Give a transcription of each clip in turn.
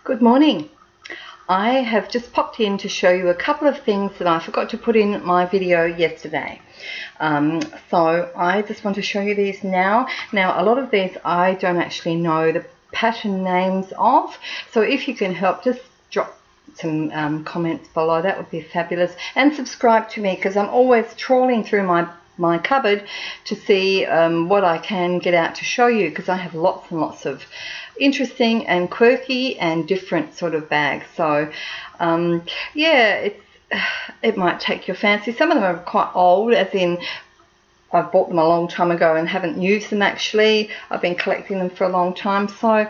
Good morning. I have just popped in to show you a couple of things that I forgot to put in my video yesterday. So I just want to show you these now. Now, a lot of these I don't actually know the pattern names of, so if you can help, just drop some comments below. That would be fabulous. And subscribe to me, because I'm always trawling through my cupboard to see what I can get out to show you, because I have lots and lots of interesting and quirky and different sort of bags. So yeah, it might take your fancy. Some of them are quite old, as in I've bought them a long time ago and haven't used them actually. I've been collecting them for a long time. So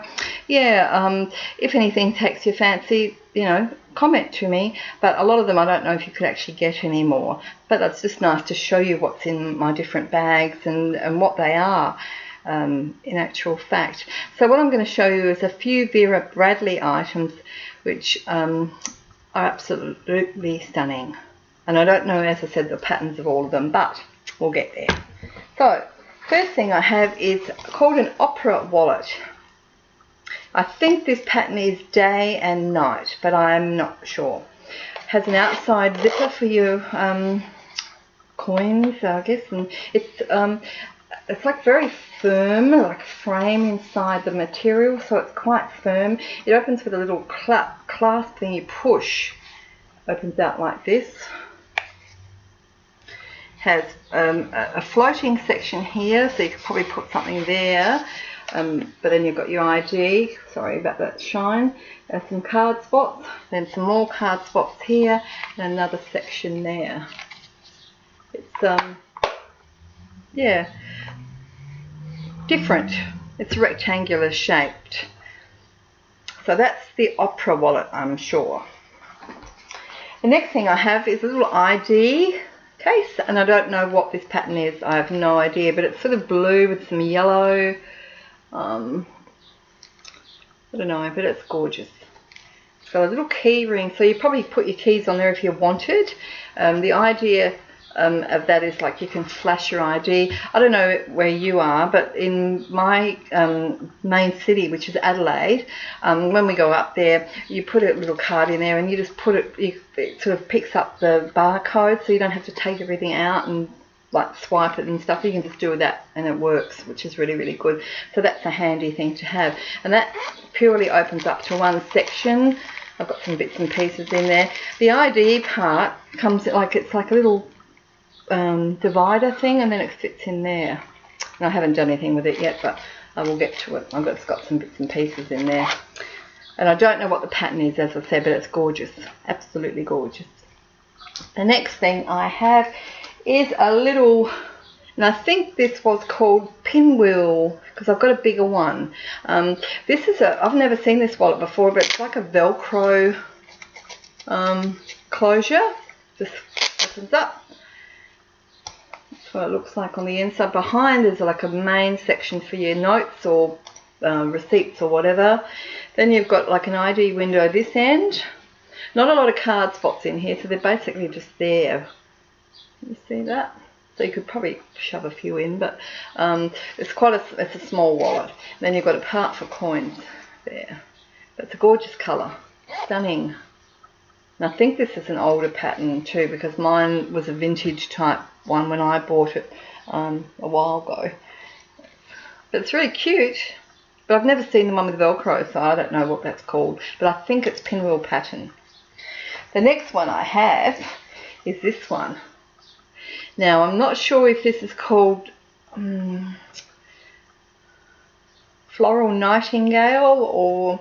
yeah, if anything takes your fancy, you know, comment to me. But a lot of them I don't know if you could actually get anymore. But that's just nice to show you what's in my different bags and what they are in actual fact. So what I'm going to show you is a few Vera Bradley items which are absolutely stunning. And I don't know, as I said, the patterns of all of them, but we'll get there. So first thing I have is called an opera wallet. I think this pattern is day and night, but I'm not sure. Has an outside zipper for your coins, I guess, and it's like very firm, like a frame inside the material, so it's quite firm. It opens with a little clasp thing you push. Opens out like this. Has a floating section here, so you could probably put something there. But then you've got your ID. Sorry about that shine. Some card spots. Then some more card spots here, and another section there. It's yeah, different. It's rectangular shaped. So that's the opera wallet, I'm sure. The next thing I have is a little ID case, and I don't know what this pattern is. I have no idea, but it's sort of blue with some yellow. I don't know, but it's gorgeous. It's got a little key ring, so you probably put your keys on there if you wanted. The idea of that is like you can flash your ID. I don't know where you are, but in my main city, which is Adelaide, when we go up there, you put a little card in there and you just put it, it sort of picks up the barcode, so you don't have to take everything out and like swipe it and stuff. You can just do that and it works, which is really, really good. So that's a handy thing to have. And that purely opens up to one section. I've got some bits and pieces in there. The ID part comes like, it's like a little divider thing, and then it fits in there. And I haven't done anything with it yet, but I will get to it. I've got some bits and pieces in there. And I don't know what the pattern is, as I said, but it's gorgeous. Absolutely gorgeous. The next thing I have is a little, and I think this was called pinwheel, because I've got a bigger one. This is I've never seen this wallet before, but it's like a Velcro closure. Just opens up. That's what it looks like on the inside. Behind there's like a main section for your notes or receipts or whatever. Then you've got like an ID window this end. Not a lot of card spots in here, so they're basically just there. You see that? So you could probably shove a few in, but it's a small wallet. And then you've got a part for coins there. But it's a gorgeous colour, stunning. And I think this is an older pattern too, because mine was a vintage type one when I bought it a while ago. But it's really cute. But I've never seen the one with Velcro, so I don't know what that's called. But I think it's pinwheel pattern. The next one I have is this one. Now, I'm not sure if this is called Floral Nightingale or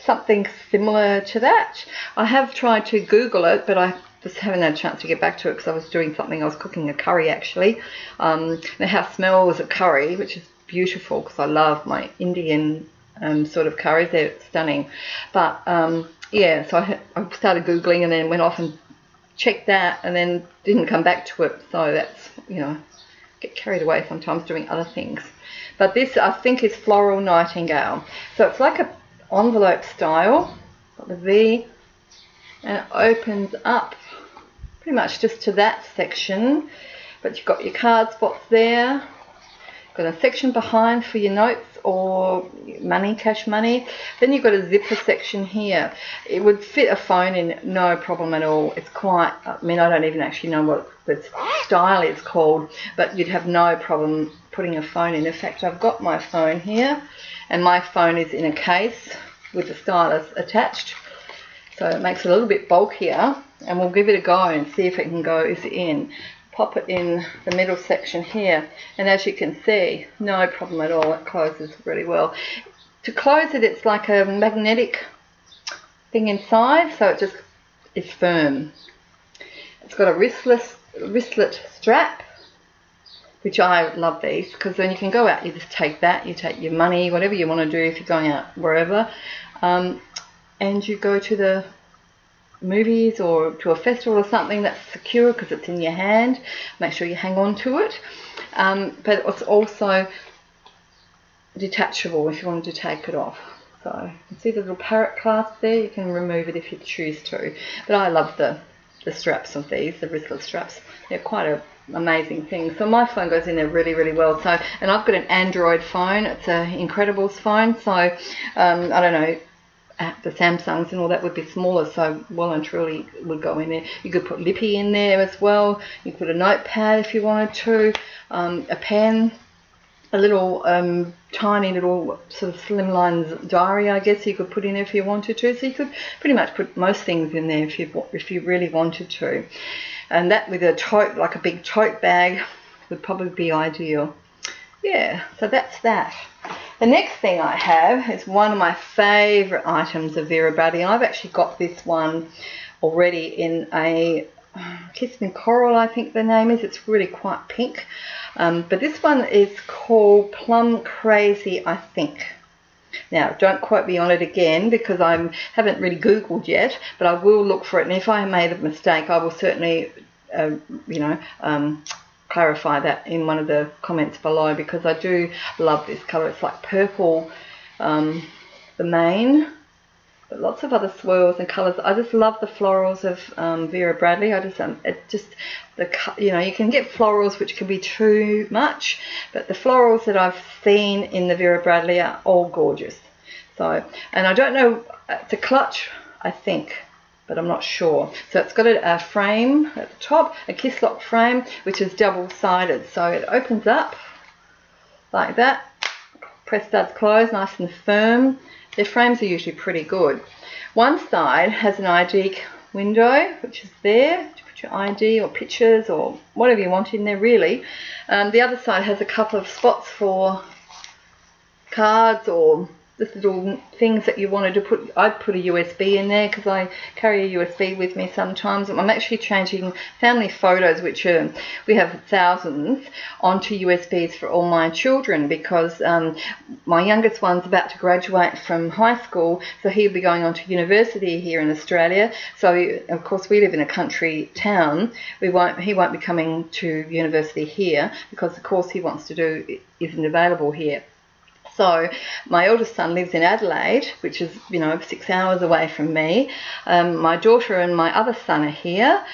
something similar to that. I have tried to Google it, but I just haven't had a chance to get back to it because I was doing something. I was cooking a curry, actually. The house smell was a curry, which is beautiful because I love my Indian sort of curries. They're stunning. But, yeah, so I started Googling and then went off and checked that and then didn't come back to it. So that's, you know, get carried away sometimes doing other things. But this, I think, is Floral Nightingale. So it's like a envelope style, got the V, and it opens up pretty much just to that section, but you've got your card spots there, got a section behind for your notes or money, cash money. Then you've got a zipper section here. It would fit a phone in, no problem at all. It's quite, I mean, I don't even actually know what the style is called, but you'd have no problem putting a phone in. In fact, I've got my phone here, and my phone is in a case with the stylus attached. So it makes it a little bit bulkier, and we'll give it a go and see if it can go in. Pop it in the middle section here, and as you can see, no problem at all. It closes really well. To close it, it's like a magnetic thing inside, so it just is firm. It's got a wristlet strap, which I love these, because then you can go out, you just take that, you take your money, whatever you want to do if you're going out wherever, and you go to the movies or to a festival or something that's secure because it's in your hand. Make sure you hang on to it, but it's also detachable if you wanted to take it off. So you can see the little parrot clasp there. You can remove it if you choose to, but I love the straps of these, the wristlet straps. They're quite an amazing thing. So my phone goes in there really, really well. So, and I've got an Android phone. It's a Incredibles phone, so I don't know, the Samsungs and all that would be smaller, so well and truly would go in there. You could put Lippy in there as well. You could put a notepad if you wanted to, a pen, a little tiny little sort of slimline diary, I guess you could put in there if you wanted to. So you could pretty much put most things in there if you really wanted to. And that with a tote, like a big tote bag, would probably be ideal. Yeah, so that's that. The next thing I have is one of my favourite items of Vera Bradley. I've actually got this one already in a Kiss Me Coral, I think the name is. It's really quite pink. But this one is called Plum Crazy, I think. Now, don't quote me on it again because I haven't really Googled yet, but I will look for it. And if I made a mistake, I will certainly, clarify that in one of the comments below, because I do love this colour. It's like purple, the main, but lots of other swirls and colours. I just love the florals of Vera Bradley. You can get florals which can be too much, but the florals that I've seen in the Vera Bradley are all gorgeous. So, and I don't know, it's a clutch, I think, but I'm not sure. So it's got a frame at the top, a kiss lock frame, which is double-sided. So it opens up like that. Press studs close, nice and firm. Their frames are usually pretty good. One side has an ID window, which is there to put your ID or pictures or whatever you want in there, really. The other side has a couple of spots for cards or just little things that you wanted to put. I'd put a USB in there because I carry a USB with me sometimes. I'm actually changing family photos, which we have thousands, onto USBs for all my children, because my youngest one's about to graduate from high school, so he'll be going on to university here in Australia. So of course we live in a country town. He won't be coming to university here because the course he wants to do isn't available here. So my eldest son lives in Adelaide, which is 6 hours away from me. My daughter and my other son are here,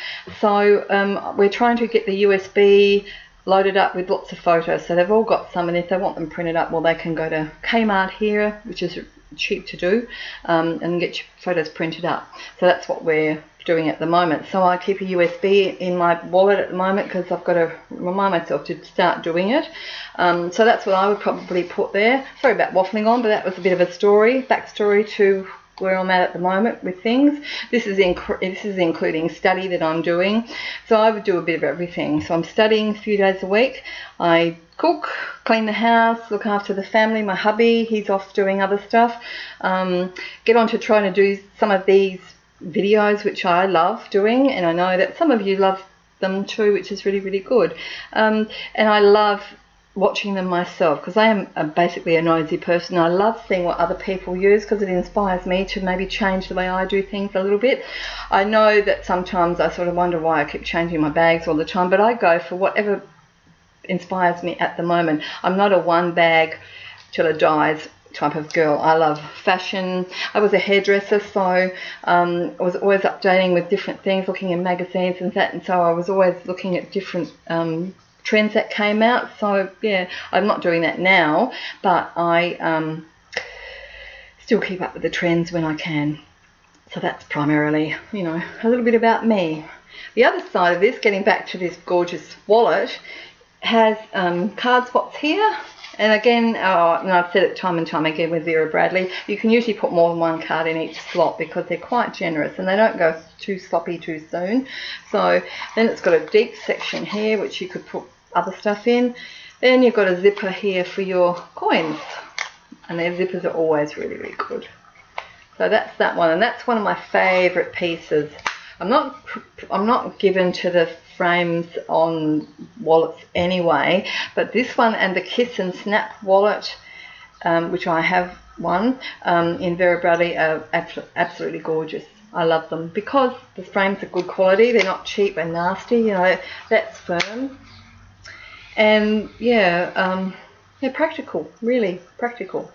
so we're trying to get the USB loaded up with lots of photos. So they've all got some, and if they want them printed up, well, they can go to Kmart here, which is cheap to do, and get your photos printed up. So that's what we're doing at the moment. So I keep a USB in my wallet at the moment because I've got to remind myself to start doing it. So that's what I would probably put there. Sorry about waffling on, but that was a bit of a backstory to where I'm at the moment with things. This is including study that I'm doing. So I would do a bit of everything. So I'm studying a few days a week. I cook, clean the house, look after the family. My hubby, he's off doing other stuff. Get on to trying to do some of these videos, which I love doing, and I know that some of you love them too, which is really, really good. And I love watching them myself because I am basically a nosy person. I love seeing what other people use because it inspires me to maybe change the way I do things a little bit. I know that sometimes I sort of wonder why I keep changing my bags all the time, but I go for whatever inspires me at the moment. I'm not a one bag till it dies type of girl. I love fashion. I was a hairdresser, so I was always updating with different things, looking in magazines and that, and so I was always looking at different trends that came out. So yeah, I'm not doing that now, but I still keep up with the trends when I can. So that's primarily, you know, a little bit about me. The other side of this, getting back to this gorgeous wallet, has card spots here. And again, and I've said it time and time again with Vera Bradley, you can usually put more than one card in each slot because they're quite generous and they don't go too sloppy too soon. So then it's got a deep section here which you could put other stuff in. Then you've got a zipper here for your coins, and their zippers are always really, really good. So that's that one, and that's one of my favourite pieces. I'm not given to the frames on wallets anyway, but this one and the Kiss and Snap wallet, which I have one in Vera Bradley, are absolutely gorgeous. I love them because the frames are good quality. They're not cheap and nasty, you know, that's firm. And yeah, they're practical, really practical.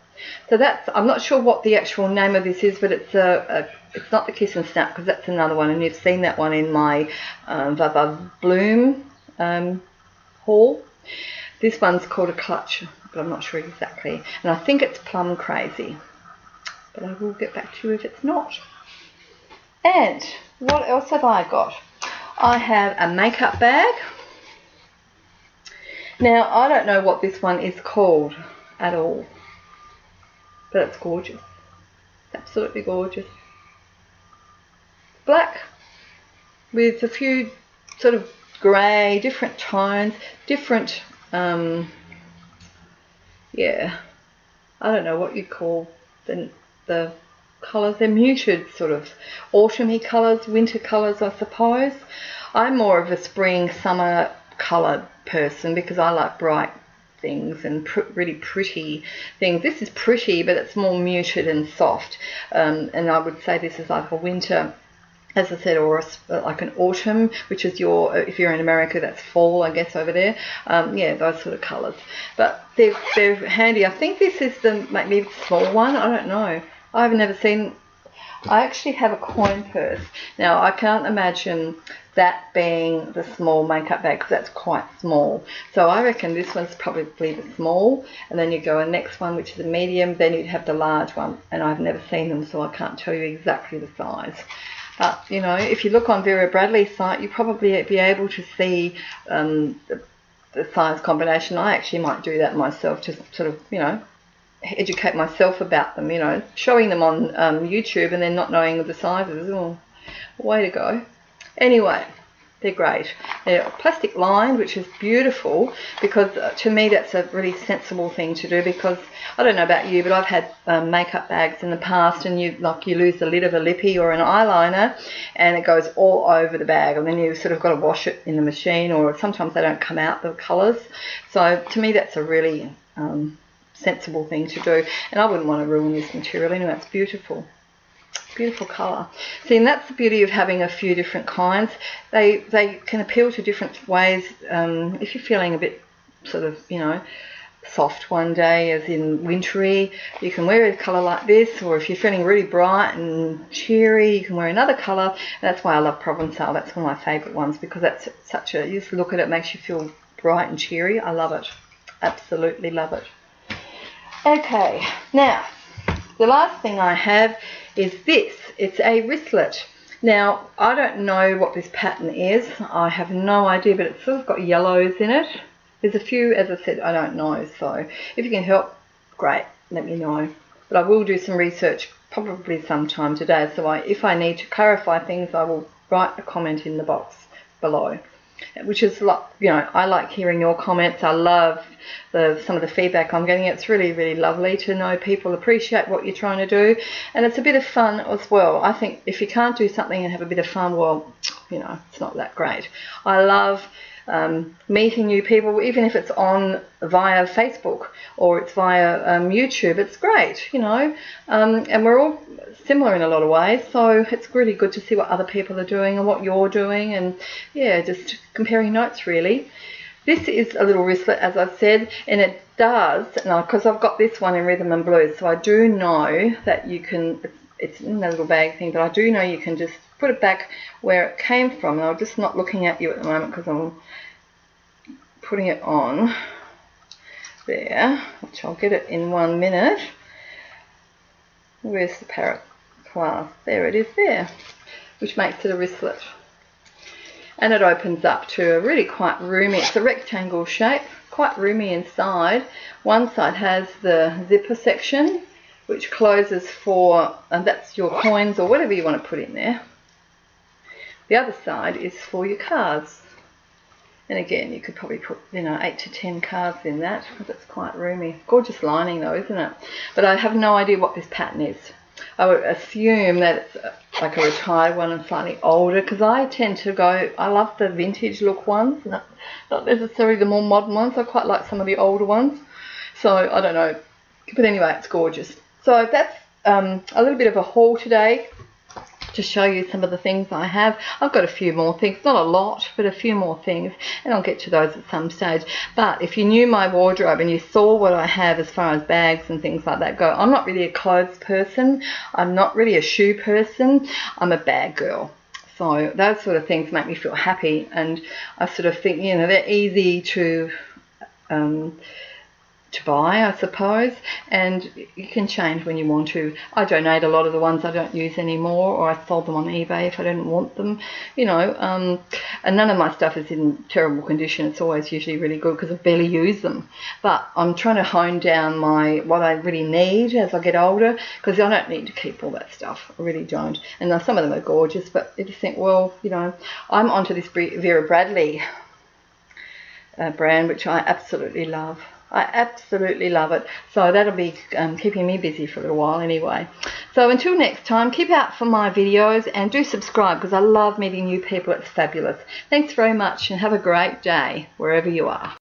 So that's, I'm not sure what the actual name of this is, but it's it's not the Kiss and Snap because that's another one, and you've seen that one in my Bloom haul. This one's called a Clutch, but I'm not sure exactly, and I think it's Plum Crazy, but I will get back to you if it's not. And what else have I got? I have a makeup bag. Now I don't know what this one is called at all, but it's gorgeous. It's absolutely gorgeous. Black with a few sort of grey, different tones, different, yeah, I don't know what you call the colours. They're muted sort of autumny colours, winter colours, I suppose. I'm more of a spring, summer colour person because I like bright things and really pretty things. This is pretty, but it's more muted and soft, and I would say this is like a winter, as I said, or like an autumn, which is your, if you're in America, that's fall, I guess, over there. Yeah, those sort of colours. But they're handy. I think this is the maybe the small one. I don't know. I've never seen. I actually have a coin purse. Now, I can't imagine that being the small makeup bag because that's quite small. So I reckon this one's probably the small, and then you go a next one, which is a medium, then you'd have the large one. And I've never seen them, so I can't tell you exactly the size. But, you know, if you look on Vera Bradley's site, you probably be able to see the size combination. I actually might do that myself to sort of, you know, educate myself about them, you know, showing them on YouTube and then not knowing the sizes. Oh, way to go. Anyway, they're great. They're plastic lined, which is beautiful because to me that's a really sensible thing to do, because I don't know about you, but I've had makeup bags in the past, and you lose the lid of a lippy or an eyeliner and it goes all over the bag, and then you sort of got to wash it in the machine, or sometimes they don't come out, the colours. So to me that's a really sensible thing to do, and I wouldn't want to ruin this material anyway. It's beautiful. Beautiful colour. See, and that's the beauty of having a few different kinds. They can appeal to different ways. If you're feeling a bit sort of, you know, soft one day, as in wintry, you can wear a colour like this, or if you're feeling really bright and cheery, you can wear another colour. And that's why I love Provençal. That's one of my favourite ones, because that's such a, you just look at it, it makes you feel bright and cheery. I love it. Absolutely love it. Okay, now the last thing I have is this. It's a wristlet. Now, I don't know what this pattern is. I have no idea, but it's sort of got yellows in it. There's a few, as I said, I don't know. So if you can help, great, let me know. But I will do some research probably sometime today. So if I need to clarify things, I will write a comment in the box below. Which is, like, you know, I like hearing your comments. I love some of the feedback I'm getting. It's really, really lovely to know people appreciate what you're trying to do, and it's a bit of fun as well. I think if you can't do something and have a bit of fun, well, you know, it's not that great. I love meeting new people, even if it's on via Facebook or it's via YouTube. It's great, you know, and we're all similar in a lot of ways, so it's really good to see what other people are doing and what you're doing, and yeah, just comparing notes really. This is a little wristlet, as I said, and it does, because I've got this one in Rhythm and Blues, so I do know that you can, it's in that little bag thing, but I do know you can just put it back where it came from. And I'm just not looking at you at the moment because I'm putting it on there, which I'll get it in 1 minute. Where's the parrot clasp? There it is there, which makes it a wristlet. And it opens up to a really quite roomy, it's a rectangle shape, quite roomy inside. One side has the zipper section, which closes for, and that's your coins or whatever you want to put in there. The other side is for your cards. And again, you could probably put, 8 to 10 cards in that, because it's quite roomy. Gorgeous lining though, isn't it? But I have no idea what this pattern is. I would assume that it's like a retired one and slightly older, because I tend to go, I love the vintage look ones, not necessarily the more modern ones. I quite like some of the older ones. So I don't know. But anyway, it's gorgeous. So that's a little bit of a haul today, to show you some of the things I have. I've got a few more things, not a lot, but a few more things, and I'll get to those at some stage. But if you knew my wardrobe and you saw what I have as far as bags and things like that go, I'm not really a clothes person, I'm not really a shoe person, I'm a bag girl. So those sort of things make me feel happy, and I sort of think, they're easy to buy, I suppose, and you can change when you want to. I donate a lot of the ones I don't use anymore, or I sold them on eBay if I didn't want them, and none of my stuff is in terrible condition. It's always usually really good because I barely use them. But I'm trying to hone down what I really need as I get older, because I don't need to keep all that stuff. I really don't. And some of them are gorgeous, but you just think, well, I'm onto this Vera Bradley brand, which I absolutely love. I absolutely love it. So that'll be keeping me busy for a little while anyway. So until next time, keep out for my videos and do subscribe, because I love meeting new people. It's fabulous. Thanks very much and have a great day wherever you are.